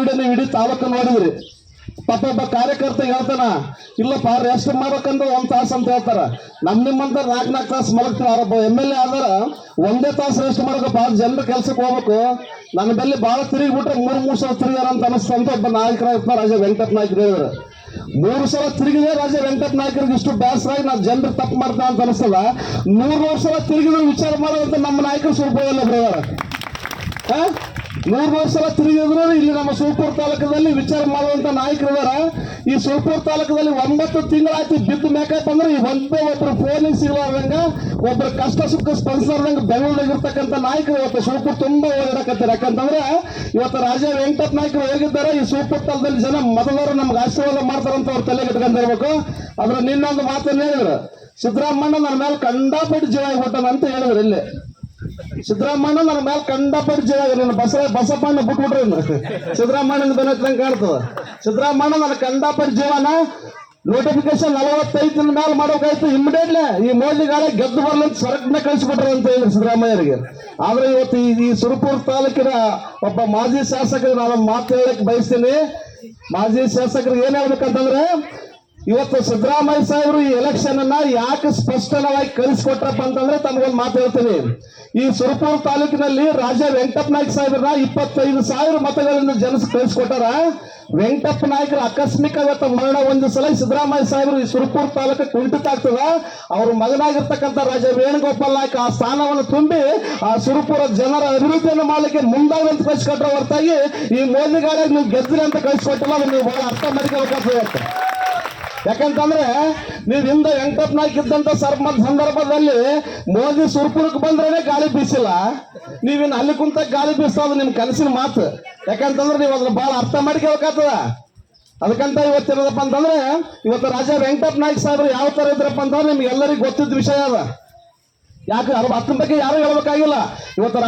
Video ನೀವು ಇಡೀ ತಾಲೂಕು ನೋಡಿದ್ರಿ. ಪಾಪ ಒಬ್ಬ ಕಾರ್ಯಕರ್ತ ಹೇಳ್ತಾನ, ಇಲ್ಲಪ್ಪ ರೆಸ್ಟ್ ಮಾಡ್ಬೇಕಂದ್ರೆ 1 ತಾಸು ಅಂತ ಹೇಳ್ತಾರ. ನಿಮ್ಮಂತ 4 ತಾಸು ಮಲಗ್ತಾರ. ಒಬ್ಬ MLA ಆದ್ರ 1 ತಾಸು ರೆಸ್ಟ್ ಮಾಡ್ಬೇಕಪ್ಪ, ಜನರ ಕೆಲ್ಸಕ್ಕೆ ಹೋಗ್ಬೇಕು. ನನ್ನ ಬೆಲ್ಲಿ ಭಾಳ ತಿರುಗಿಬಿಟ್ರೆ 3 ಸಲ ತಿರುಗಾರ ಅಂತ ಅನಿಸ್ತಂತ ಒಬ್ಬ ನಾಯಕರಾಗಿರ್ತಾರ. ರಾಜ ವೆಂಕಟಪ್ಪ ನಾಯ್ಕರು ಹೇಳಿದ್ರು 3 ಸಲ ತಿರುಗಿದೆ ರಾಜ ವೆಂಕಟಪ್ಪ ನಾಯ್ಕರಿಗೆ ಇಷ್ಟು ಬೇಸರಾಗಿ ನಾವು ಜನರು ತಪ್ಪು ಮಾಡ್ತಾ ಅಂತ ಅನಿಸ್ತದ. 100 ಸಲ ತಿರುಗಿದ್ರೆ ವಿಚಾರ ಮಾಡೋದಂತ ನಮ್ಮ ನಾಯಕರು ಸುರ್ಬೋದಲ್ಲ ಬ್ರದರ್. 100 ಸಲ ತಿರುಗಿದ್ರು ಇಲ್ಲಿ ನಮ್ಮ ಸುರಪುರ ತಾಲೂಕದಲ್ಲಿ ವಿಚಾರ ಮಾಡುವಂತ ನಾಯಕರಿದಾರ. ಈ ಸುರಪುರ ತಾಲೂಕದಲ್ಲಿ 9 ತಿಂಗಳಾಯ್ತು ಬಿದ್ದು ಮೇಕಪ್ ಅಂದ್ರೆ ಒಬ್ಬರು ಫೋನಿಗೆ ಸಿಗಲಾರ್ದಂಗ, ಒಬ್ಬರ ಕಷ್ಟ ಸುಖ ಸ್ಪಂದಿಸಲಾರ್ದಂಗ ಬೆಂಗಳೂರಾಗಿರ್ತಕ್ಕಂಥ ನಾಯಕರು ಇವತ್ತು ಸುರಪುರ ತುಂಬಾ ಓಡಾಡಕತ್ತಾರೆ. ಯಾಕಂತಂದ್ರೆ ಇವತ್ತು ರಾಜ ವೆಂಕಟಪ್ಪ ನಾಯ್ಕರು ಹೋಗಿದ್ದಾರೆ. ಈ ಸುರಪುರ ತಾಲೂಕದಲ್ಲಿ ಜನ ಮತದಾರರು ನಮ್ಗೆ ಆಶೀರ್ವಾದ ಮಾಡ್ತಾರಂತ ಅವ್ರು ತಲೆಗೆ ಇಟ್ಕೊಂಡಿರ್ಬೇಕು. ಆದ್ರೆ ನಿನ್ನೊಂದು ಮಾತನ್ನು ಹೇಳಿದ್ರು, ಸಿದ್ದರಾಮಣ್ಣ ನನ್ನ ಮೇಲೆ ಕಂಡಾಪಟ್ಟು ಜೀವ ಆಗಿಬಿಟ್ಟಾನ ಅಂತ ಹೇಳಿದ್ರು. ಇಲ್ಲಿ ಸಿದ್ದರಾಮಣ್ಣ ನನ್ನ ಮೇಲೆ ಕಂಡಾಪಟ್ಟು ಜೀವ ಆಗಿ ಬಸಪ್ಪಣ್ಣ ಬಿಟ್ಬಿಟ್ರೆ ಸಿದ್ದರಾಮಣ್ಣನ ಬೆನ್ನತ್ತಂಗೆ ಕಾಣ್ತದ. ಸಿದ್ದರಾಮಣ್ಣ ನನ್ನ ಕಂಡಾಪಟ್ಟು ಜೀವನ ನೋಟಿಫಿಕೇಶನ್ 45 ದಿನ ಮೇಲೆ ಮಾಡೋಕಾಯ್ತು. ಇಮಿಡಿಯೇಟ್ಲಿ ಈ ಮೋದಿ ಗಾಳಿ ಗೆದ್ದು ಬರ್ಲಂತ ಸ್ವರ್ಗನೆ ಕಳಿಸ್ಬಿಟ್ರು ಅಂತ ಹೇಳಿದ್ರು ಸಿದ್ದರಾಮಯ್ಯರಿಗೆ. ಆದ್ರೆ ಇವತ್ತು ಈ ಸುರಪುರ ತಾಲೂಕಿನ ಒಬ್ಬ ಮಾಜಿ ಶಾಸಕರಿಗೆ ನಾನು ಮಾತು ಹೇಳಕ್ ಬಯಸ್ತೀನಿ. ಮಾಜಿ ಶಾಸಕರಿಗೆ ಏನ್ ಹೇಳ್ಬೇಕಂತಂದ್ರೆ, ಇವತ್ತು ಸಿದ್ದರಾಮಯ್ಯ ಸಾಹೇಬರು ಈ ಎಲೆಕ್ಷನ್ ಅನ್ನ ಯಾಕೆ ಸ್ಪಷ್ಟವಾಗಿ ಕಳಿಸ್ಕೊಟ್ರಪ್ಪ ಅಂತಂದ್ರೆ ತಮಗೊಂದು ಮಾತು ಹೇಳ್ತೀನಿ. ಈ ಸುರಪುರ ತಾಲೂಕಿನಲ್ಲಿ ರಾಜ ವೆಂಕಟಪ್ಪ ನಾಯ್ಕ ಸಾಹೇಬ್ರನ್ನ 25,000 ಮತಗಳಿಂದ ಜನಸ್ ಕಳಿಸ್ಕೊಟ್ಟಾರ. ವೆಂಕಟಪ್ಪ ನಾಯ್ಕರ ಆಕಸ್ಮಿಕ ಮರಣ ಹೊಂದಿಸಲ ಸಿದ್ದರಾಮಯ್ಯ ಸಾಹೇಬರು ಈ ಸುರಪುರ ತಾಲೂಕು ಕುಂಠಿತ ಆಗ್ತದ. ಅವ್ರ ಮಗನಾಗಿರ್ತಕ್ಕಂಥ ರಾಜ ವೇಣುಗೋಪಾಲ್ ನಾಯ್ಕ ಆ ಸ್ಥಾನವನ್ನು ತುಂಬಿ ಆ ಸುರಪುರ ಜನರ ಅಭಿವೃದ್ಧಿಯನ್ನು ಮಾಡಲಿಕ್ಕೆ ಮುಂದಾಗಂತ ಕಳಿಸ್ಕೊಟ್ರ ಹೊರತಾಗಿ ಈ ಮೋದಿ ಗಾಡಿಯಾಗ ನೀವು ಗೆದ್ದಿರಿ ಅಂತ ಕಳಿಸ್ಕೊಟ್ಟಿಲ್ಲ. ಅದನ್ನ ನೀವು ಬಹಳ ಅರ್ಥ ಮಾಡ್ಕೋಬೇಕಾಗ್ತದೆ. ಯಾಕಂತಂದ್ರೆ ನೀವು ಹಿಂದೆ ವೆಂಕಟಪ್ಪ ನಾಯ್ಕ ಇದ್ದಂತ ಸಂದರ್ಭದಲ್ಲಿ ಮೋದಿ ಸುರಪುರಕ್ಕೆ ಬಂದ್ರೇನೆ ಗಾಳಿ ಬೀಸಿಲ್ಲ. ನೀವಿನ್ ಅಲ್ಲಿ ಕುಂತ ಗಾಳಿ ಬೀಸ್ತಾ ನಿಮ್ ಕನಸಿನ ಮಾತು. ಯಾಕಂತಂದ್ರೆ ನೀವು ಅದ್ರ ಬಹಳ ಅರ್ಥ ಮಾಡ್ಕೋಬೇಕಾಗ್ತದ. ಅದಕ್ಕಂತ ಇವತ್ತಿರೋದಪ್ಪ ಅಂತಂದ್ರೆ, ಇವತ್ತು ರಾಜ ವೆಂಕಟಪ್ಪ ನಾಯ್ಕ ಸಾಹೇಬ್ರು ಯಾವ ತರ ಇದ್ರಪ್ಪ ಅಂತಂದ್ರೆ ನಿಮ್ಗೆ ಎಲ್ಲರಿಗೂ ಗೊತ್ತಿದ್ದ ವಿಷಯ ಅದ. ಯಾಕೆ ಅದ್ರ ಬಗ್ಗೆ ಯಾರು ಹೇಳ್ಬೇಕಾಗಿಲ್ಲ. ಇವತ್ತು